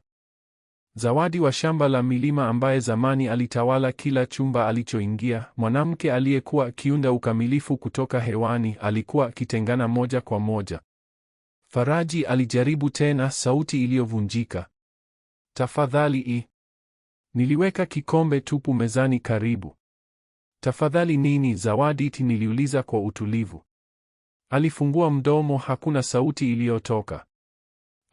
Zawadi wa shamba la milima ambaye zamani alitawala kila chumba alichoingia, mwanamke aliyekuwa akiunda ukamilifu kutoka hewani, alikuwa akitengana moja kwa moja. Faraji alijaribu tena, sauti iliyovunjika. "Tafadhali." Niliweka kikombe tupu mezani karibu. Tafadhali nini, Zawadi? Niliuliza kwa utulivu. Alifungua mdomo, hakuna sauti iliyotoka.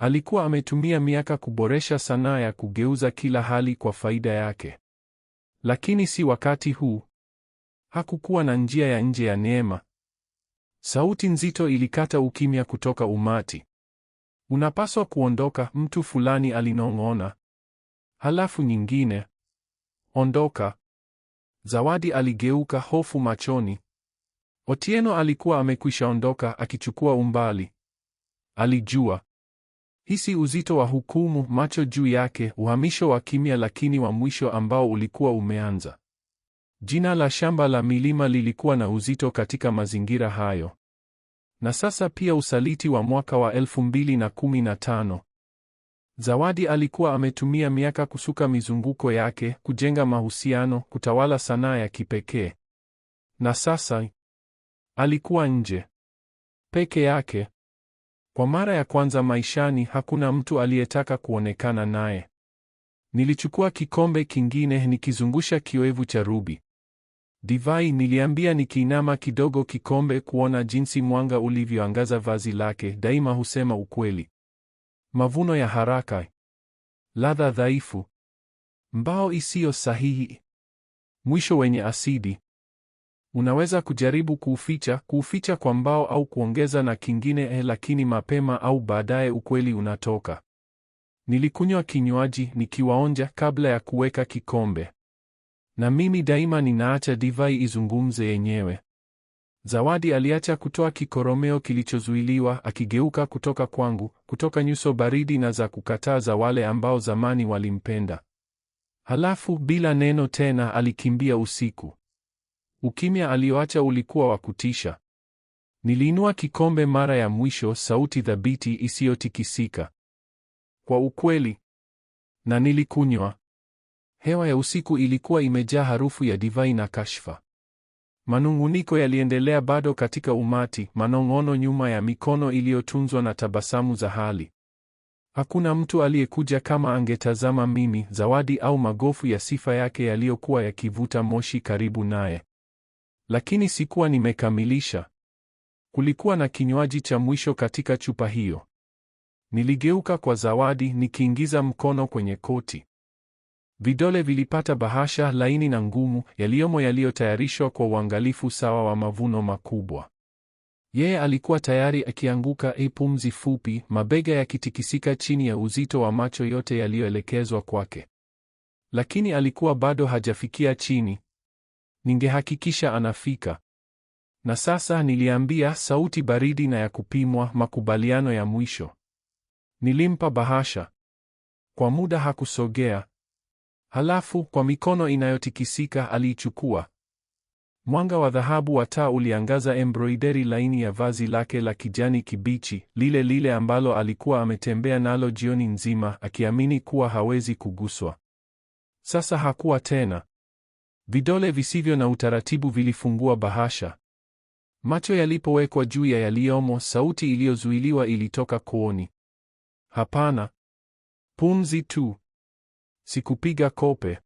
Alikuwa ametumia miaka kuboresha sanaa ya kugeuza kila hali kwa faida yake. Lakini si wakati huu. Hakukuwa na njia ya nje ya neema. Sauti nzito ilikata ukimya kutoka umati. Unapaswa kuondoka, mtu fulani alinong'ona. Halafu nyingine. Ondoka. Zawadi aligeuka, hofu machoni. Otieno alikuwa amekwisha ondoka, akichukua umbali. Alijua. Hisi uzito wa hukumu, macho juu yake, uhamisho wa kimya lakini wa mwisho ambao ulikuwa umeanza. Jina la shamba la milima lilikuwa na uzito katika mazingira hayo. Na sasa pia usaliti wa mwaka wa 2015. Zawadi alikuwa ametumia miaka kusuka mizunguko yake, kujenga mahusiano, kutawala sanaa ya kipekee. Na sasa alikuwa nje. Peke yake. Kwa mara ya kwanza maishani, hakuna mtu aliyetaka kuonekana naye. Nilichukua kikombe kingine, nikizungusha kioevu cha rubi. Divai, niliambia nikiinama kidogo kikombe kuona jinsi mwanga ulivyoangaza vazi lake, daima husema ukweli. Mavuno ya haraka. Ladha dhaifu. Mbao isiyo sahihi. Mwisho wenye asidi. Unaweza kujaribu kuuficha kwa mbao au kuongeza na kingine, lakini mapema au baadaye ukweli unatoka. Nilikunywa kinywaji nikiwaonja kabla ya kuweka kikombe. Na mimi daima ninaacha divai izungumze yenyewe. Zawadi aliacha kutoa kikoromeo kilichozuiliwa, akigeuka kutoka kwangu, kutoka nyuso baridi na za kukataa za wale ambao zamani walimpenda. Halafu bila neno tena alikimbia usiku. Ukimya alioacha ulikuwa wa kutisha. Niliinua kikombe mara ya mwisho, sauti thabiti isiyotikisika. Kwa ukweli. Na nilikunywa. Hewa ya usiku ilikuwa imejaa harufu ya divai na kashfa. Manung'uniko yaliendelea bado katika umati, manong'ono nyuma ya mikono iliyotunzwa na tabasamu za hali. Hakuna mtu aliyekuja kama angetazama mimi, Zawadi au magofu ya sifa yake yaliyokuwa yakivuta moshi karibu naye. Lakini sikuwa nimekamilisha. Kulikuwa na kinywaji cha mwisho katika chupa hiyo. Niligeuka kwa Zawadi, nikiingiza mkono kwenye koti. Vidole vilipata bahasha laini na ngumu, yaliyotayarishwa kwa uangalifu sawa wa mavuno makubwa. Yeye alikuwa tayari akianguka, pumzi fupi, mabega yakitikisika chini ya uzito wa macho yote yaliyoelekezwa kwake. Lakini alikuwa bado hajafikia chini. Ningehakikisha anafika. Na sasa, niliambia, sauti baridi na ya kupimwa, makubaliano ya mwisho. Nilimpa bahasha. Kwa muda hakusogea. Halafu, kwa mikono inayotikisika aliichukua. Mwanga wa dhahabu wa taa uliangaza embroideri laini ya vazi lake la kijani kibichi, lile lile ambalo alikuwa ametembea nalo jioni nzima, akiamini kuwa hawezi kuguswa. Sasa hakuwa tena. Vidole visivyo na utaratibu vilifungua bahasha. Macho yalipowekwa juu ya yaliyomo, sauti iliyozuiliwa ilitoka kooni. Hapana. Pumzi tu. Sikupiga kope.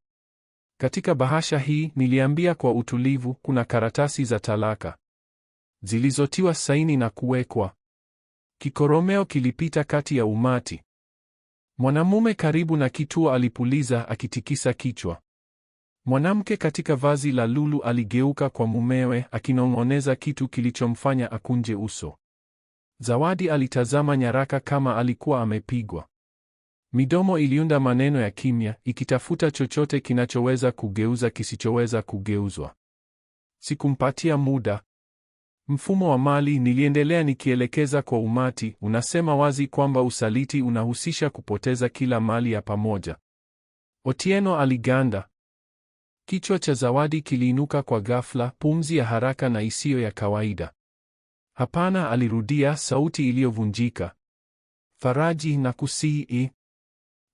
Katika bahasha hii, niliambia kwa utulivu, kuna karatasi za talaka. Zilizotiwa saini na kuwekwa. Kikoromeo kilipita kati ya umati. Mwanamume karibu na kituo alipuliza, akitikisa kichwa. Mwanamke katika vazi la lulu aligeuka kwa mumewe, akinong'oneza kitu kilichomfanya akunje uso. Zawadi alitazama nyaraka kama alikuwa amepigwa. Midomo iliunda maneno ya kimya, ikitafuta chochote kinachoweza kugeuza kisichoweza kugeuzwa. Sikumpatia muda. Mfumo wa mali, niliendelea nikielekeza kwa umati, unasema wazi kwamba usaliti unahusisha kupoteza kila mali ya pamoja. Otieno aliganda. Kichwa cha Zawadi kiliinuka kwa ghafla, pumzi ya haraka na isiyo ya kawaida. Hapana, alirudia, sauti iliyovunjika. Faraji, nakusihi.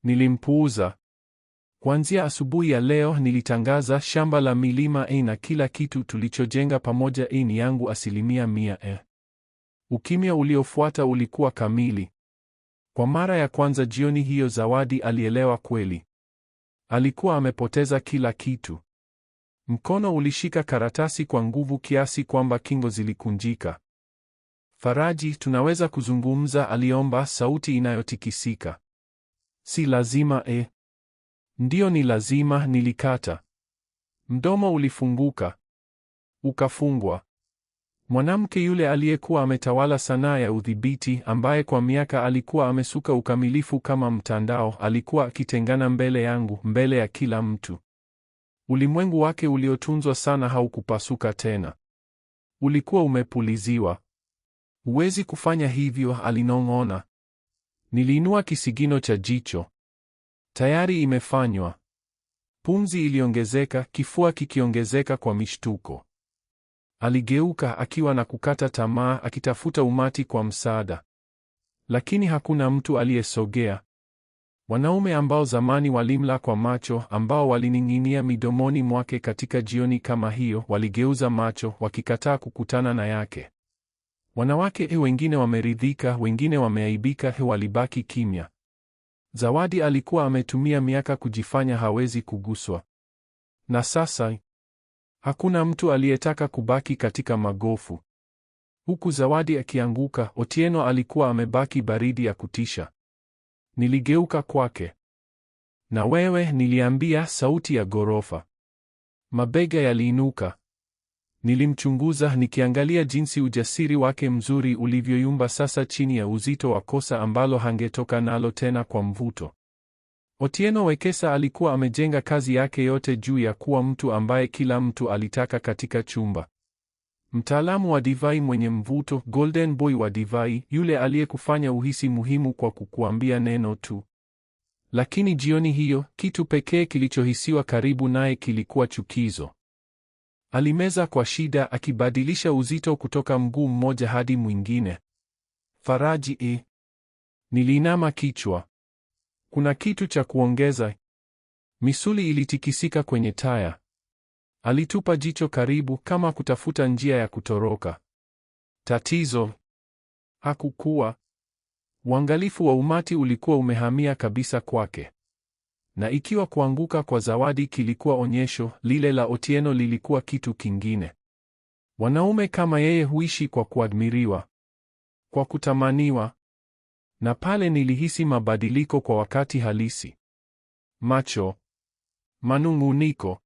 Nilimpuuza. Kuanzia asubuhi ya leo, nilitangaza, shamba la milima na kila kitu tulichojenga pamoja ni yangu 100%. Ukimya uliofuata ulikuwa kamili. Kwa mara ya kwanza jioni hiyo Zawadi alielewa kweli. Alikuwa amepoteza kila kitu. Mkono ulishika karatasi kwa nguvu kiasi kwamba kingo zilikunjika. Faraji, tunaweza kuzungumza? Aliomba, sauti inayotikisika. Si lazima. Ndiyo, ni lazima, nilikata. Mdomo ulifunguka. Ukafungwa. Mwanamke yule aliyekuwa ametawala sanaa ya udhibiti, ambaye kwa miaka alikuwa amesuka ukamilifu kama mtandao, alikuwa akitengana mbele yangu, mbele ya kila mtu. Ulimwengu wake uliotunzwa sana haukupasuka tena. Ulikuwa umepuliziwa. Huwezi kufanya hivyo, alinong'ona. Niliinua kisigino cha jicho. Tayari imefanywa. Pumzi iliongezeka, kifua kikiongezeka kwa mishtuko. Aligeuka akiwa na kukata tamaa, akitafuta umati kwa msaada. Lakini hakuna mtu aliyesogea. Wanaume ambao zamani walimla kwa macho, ambao walining'inia midomoni mwake katika jioni kama hiyo, waligeuza macho, wakikataa kukutana na yake. Wanawake wengine wameridhika, wengine wameaibika, walibaki kimya. Zawadi alikuwa ametumia miaka kujifanya hawezi kuguswa. Na sasa hakuna mtu aliyetaka kubaki katika magofu. Huku Zawadi akianguka, Otieno alikuwa amebaki baridi ya kutisha. Niligeuka kwake. Na wewe, niliambia, sauti ya ghorofa. Mabega yaliinuka. Nilimchunguza nikiangalia jinsi ujasiri wake mzuri ulivyoyumba sasa chini ya uzito wa kosa ambalo hangetoka nalo tena kwa mvuto. Otieno Wekesa alikuwa amejenga kazi yake yote juu ya kuwa mtu ambaye kila mtu alitaka katika chumba. Mtaalamu wa divai mwenye mvuto, golden boy wa divai, yule aliyekufanya uhisi muhimu kwa kukuambia neno tu. Lakini jioni hiyo, kitu pekee kilichohisiwa karibu naye kilikuwa chukizo. Alimeza kwa shida, akibadilisha uzito kutoka mguu mmoja hadi mwingine. Faraji, Niliinama kichwa. Kuna kitu cha kuongeza? Misuli ilitikisika kwenye taya. Alitupa jicho karibu, kama kutafuta njia ya kutoroka. Tatizo hakukuwa. Uangalifu wa umati ulikuwa umehamia kabisa kwake. Na ikiwa kuanguka kwa Zawadi kilikuwa onyesho, lile la Otieno lilikuwa kitu kingine. Wanaume kama yeye huishi kwa kuadmiriwa, kwa kutamaniwa. Na pale nilihisi mabadiliko kwa wakati halisi. Macho, manung'uniko,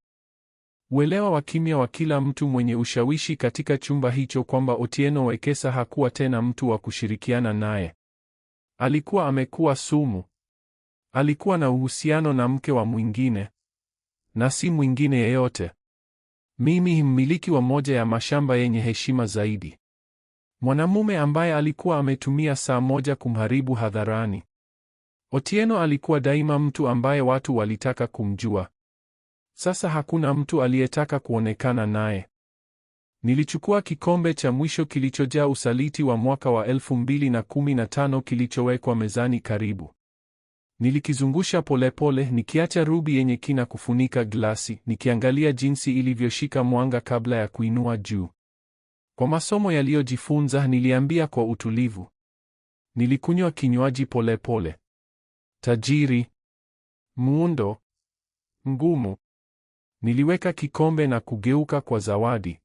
uelewa wa kimya wa kila mtu mwenye ushawishi katika chumba hicho kwamba Otieno Wekesa hakuwa tena mtu wa kushirikiana naye. Alikuwa amekuwa sumu. Alikuwa na uhusiano na mke wa mwingine. Na si mwingine yeyote. Mimi, mmiliki wa moja ya mashamba yenye heshima zaidi. Mwanamume ambaye alikuwa ametumia saa moja kumharibu hadharani. Otieno alikuwa daima mtu ambaye watu walitaka kumjua. Sasa hakuna mtu aliyetaka kuonekana naye. Nilichukua kikombe cha mwisho kilichojaa usaliti wa mwaka wa 2015 kilichowekwa mezani karibu. Nilikizungusha polepole, nikiacha rubi yenye kina kufunika glasi, nikiangalia jinsi ilivyoshika mwanga kabla ya kuinua juu. Kwa masomo yaliyojifunza, niliambia kwa utulivu. Nilikunywa kinywaji polepole. Tajiri. Muundo. Ngumu. Niliweka kikombe na kugeuka kwa Zawadi.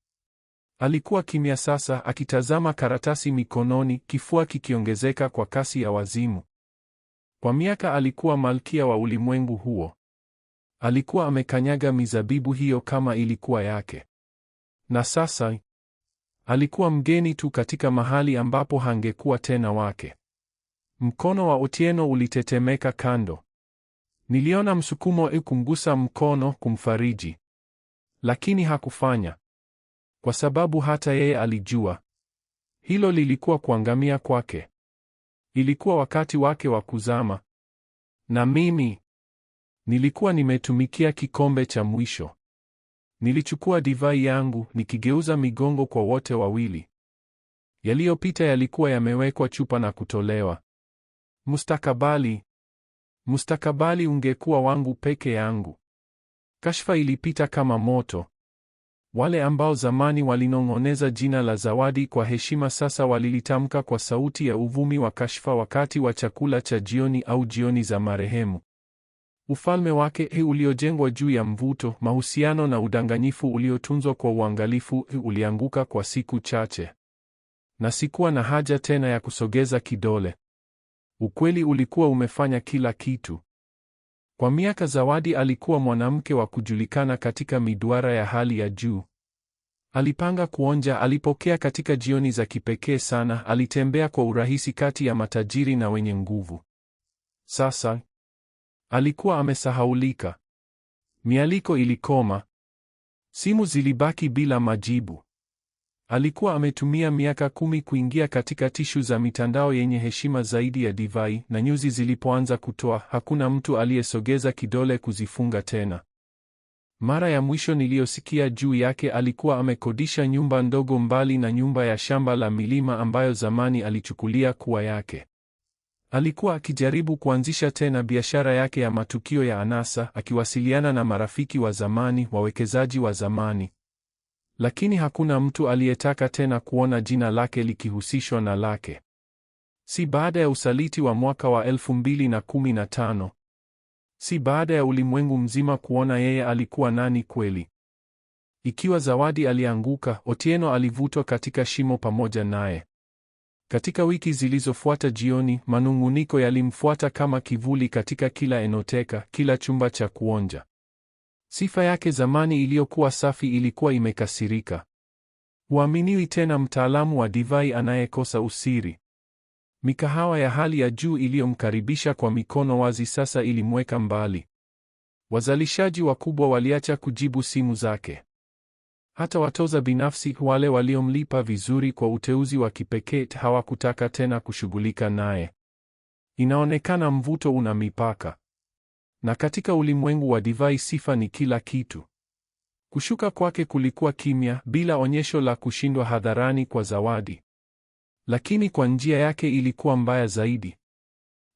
Alikuwa kimya sasa, akitazama karatasi mikononi, kifua kikiongezeka kwa kasi ya wazimu. Kwa miaka alikuwa malkia wa ulimwengu huo. Alikuwa amekanyaga mizabibu hiyo kama ilikuwa yake. Na sasa alikuwa mgeni tu katika mahali ambapo hangekuwa tena wake. Mkono wa Otieno ulitetemeka kando. Niliona msukumo kumgusa mkono, kumfariji. Lakini hakufanya. Kwa sababu hata yeye alijua. Hilo lilikuwa kuangamia kwake. Ilikuwa wakati wake wa kuzama. Na mimi nilikuwa nimetumikia kikombe cha mwisho. Nilichukua divai yangu, nikigeuza migongo kwa wote wawili. Yaliyopita yalikuwa yamewekwa chupa na kutolewa. Mustakabali ungekuwa wangu peke yangu. Kashfa ilipita kama moto. Wale ambao zamani walinong'oneza jina la Zawadi kwa heshima sasa walilitamka kwa sauti ya uvumi wa kashfa wakati wa chakula cha jioni au jioni za marehemu. Ufalme wake uliojengwa juu ya mvuto, mahusiano na udanganyifu uliotunzwa kwa uangalifu ulianguka kwa siku chache. Na sikuwa na haja tena ya kusogeza kidole. Ukweli ulikuwa umefanya kila kitu. Kwa miaka Zawadi alikuwa mwanamke wa kujulikana katika miduara ya hali ya juu. Alipanga kuonja, alipokea katika jioni za kipekee sana, alitembea kwa urahisi kati ya matajiri na wenye nguvu. Sasa alikuwa amesahaulika. Mialiko ilikoma. Simu zilibaki bila majibu. Alikuwa ametumia miaka 10 kuingia katika tishu za mitandao yenye heshima zaidi ya divai, na nyuzi zilipoanza kutoa, hakuna mtu aliyesogeza kidole kuzifunga tena. Mara ya mwisho niliyosikia juu yake alikuwa amekodisha nyumba ndogo mbali na nyumba ya shamba la milima ambayo zamani alichukulia kuwa yake. Alikuwa akijaribu kuanzisha tena biashara yake ya matukio ya anasa, akiwasiliana na marafiki wa zamani, wawekezaji wa zamani. Lakini hakuna mtu aliyetaka tena kuona jina lake likihusishwa na lake. Si baada ya usaliti wa mwaka wa 2015. Si baada ya ulimwengu mzima kuona yeye alikuwa nani kweli. Ikiwa Zawadi alianguka, Otieno alivutwa katika shimo pamoja naye. Katika wiki zilizofuata jioni, manung'uniko yalimfuata kama kivuli katika kila enoteka, kila chumba cha kuonja. Sifa yake zamani iliyokuwa safi ilikuwa imekasirika. Huaminiwi tena mtaalamu wa divai anayekosa usiri. Mikahawa ya hali ya juu iliyomkaribisha kwa mikono wazi sasa ilimweka mbali. Wazalishaji wakubwa waliacha kujibu simu zake. Hata watoza binafsi, wale waliomlipa vizuri kwa uteuzi wa kipekee, hawakutaka tena kushughulika naye. Inaonekana mvuto una mipaka. Na katika ulimwengu wa divai sifa ni kila kitu. Kushuka kwake kulikuwa kimya, bila onyesho la kushindwa hadharani kwa Zawadi. Lakini kwa njia yake ilikuwa mbaya zaidi.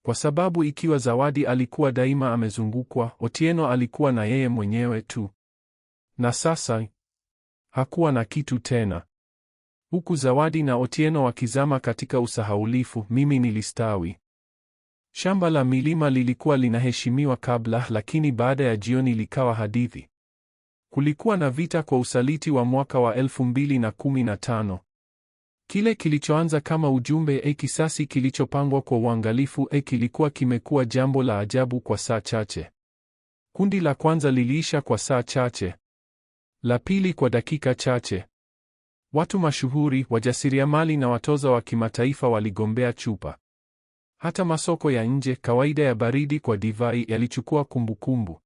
Kwa sababu ikiwa Zawadi alikuwa daima amezungukwa, Otieno alikuwa na yeye mwenyewe tu. Na sasa hakuwa na kitu tena. Huku Zawadi na Otieno wakizama katika usahaulifu, mimi nilistawi. Shamba la milima lilikuwa linaheshimiwa kabla, lakini baada ya jioni likawa hadithi. Kulikuwa na vita kwa usaliti wa mwaka wa 2015. Kile kilichoanza kama ujumbe kisasi kilichopangwa kwa uangalifu kilikuwa kimekuwa jambo la ajabu kwa saa chache. Kundi la kwanza liliisha kwa saa chache. La pili kwa dakika chache. Watu mashuhuri, wajasiriamali na watoza wa kimataifa waligombea chupa. Hata masoko ya nje, kawaida ya baridi kwa divai, yalichukua kumbukumbu.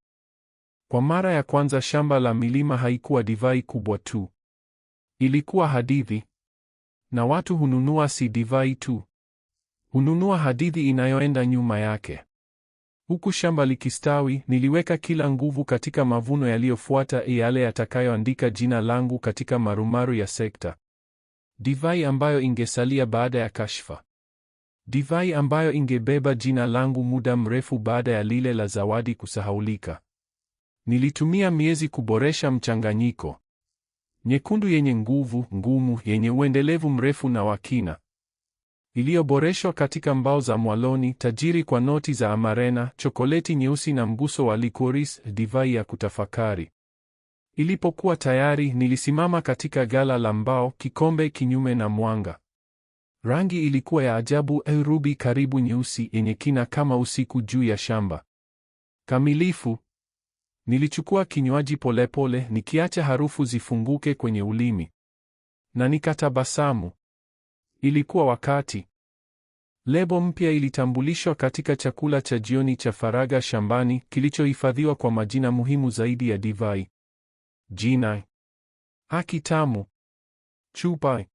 Kwa mara ya kwanza shamba la milima haikuwa divai kubwa tu. Ilikuwa hadithi. Na watu hununua si divai tu. Hununua hadithi inayoenda nyuma yake. Huku shamba likistawi, niliweka kila nguvu katika mavuno yaliyofuata, yale yatakayoandika jina langu katika marumaru ya sekta. Divai ambayo ingesalia baada ya kashfa. Divai ambayo ingebeba jina langu muda mrefu baada ya lile la Zawadi kusahaulika. Nilitumia miezi kuboresha mchanganyiko. Nyekundu yenye nguvu, ngumu, yenye uendelevu mrefu na wa kina. Iliyoboreshwa katika mbao za mwaloni, tajiri kwa noti za amarena, chokoleti nyeusi na mguso wa licorice, divai ya kutafakari. Ilipokuwa tayari, nilisimama katika gala la mbao, kikombe kinyume na mwanga. Rangi ilikuwa ya ajabu, rubi karibu nyeusi, yenye kina kama usiku juu ya shamba. Kamilifu. Nilichukua kinywaji polepole, nikiacha harufu zifunguke kwenye ulimi. Na nikatabasamu. Ilikuwa wakati. Lebo mpya ilitambulishwa katika chakula cha jioni cha faragha shambani, kilichohifadhiwa kwa majina muhimu zaidi ya divai. Jina. Haki tamu. Chupa.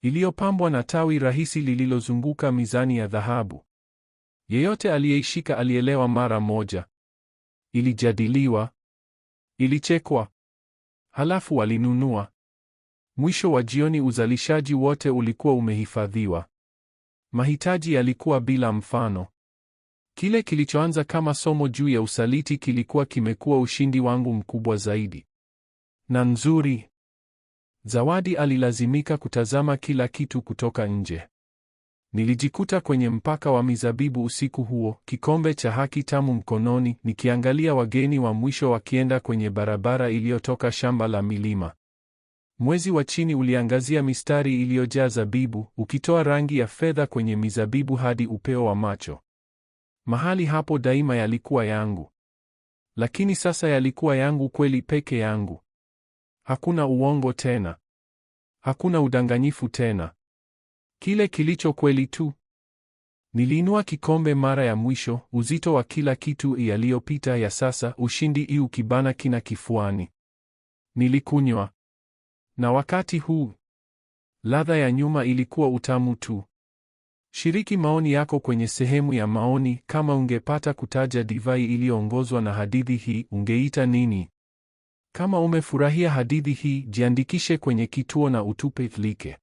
Iliyopambwa na tawi rahisi lililozunguka mizani ya dhahabu. Yeyote aliyeishika alielewa mara moja. Ilijadiliwa. Ilichekwa. Halafu walinunua. Mwisho wa jioni uzalishaji wote ulikuwa umehifadhiwa. Mahitaji yalikuwa bila mfano. Kile kilichoanza kama somo juu ya usaliti kilikuwa kimekuwa ushindi wangu mkubwa zaidi. Na nzuri. Zawadi alilazimika kutazama kila kitu kutoka nje. Nilijikuta kwenye mpaka wa mizabibu usiku huo, kikombe cha haki tamu mkononi, nikiangalia wageni wa mwisho wakienda kwenye barabara iliyotoka shamba la milima. Mwezi wa chini uliangazia mistari iliyojaa zabibu, ukitoa rangi ya fedha kwenye mizabibu hadi upeo wa macho. Mahali hapo daima yalikuwa yangu. Lakini sasa yalikuwa yangu kweli peke yangu. Hakuna uongo tena. Hakuna udanganyifu tena. Kile kilicho kweli tu. Niliinua kikombe mara ya mwisho, uzito wa kila kitu yaliyopita ya sasa, ushindi ukibana kina kifuani. Nilikunywa. Na wakati huu, ladha ya nyuma ilikuwa utamu tu. Shiriki maoni yako kwenye sehemu ya maoni. Kama ungepata kutaja divai iliyoongozwa na hadithi hii, ungeita nini? Kama umefurahia hadithi hii, jiandikishe kwenye kituo na utupe like.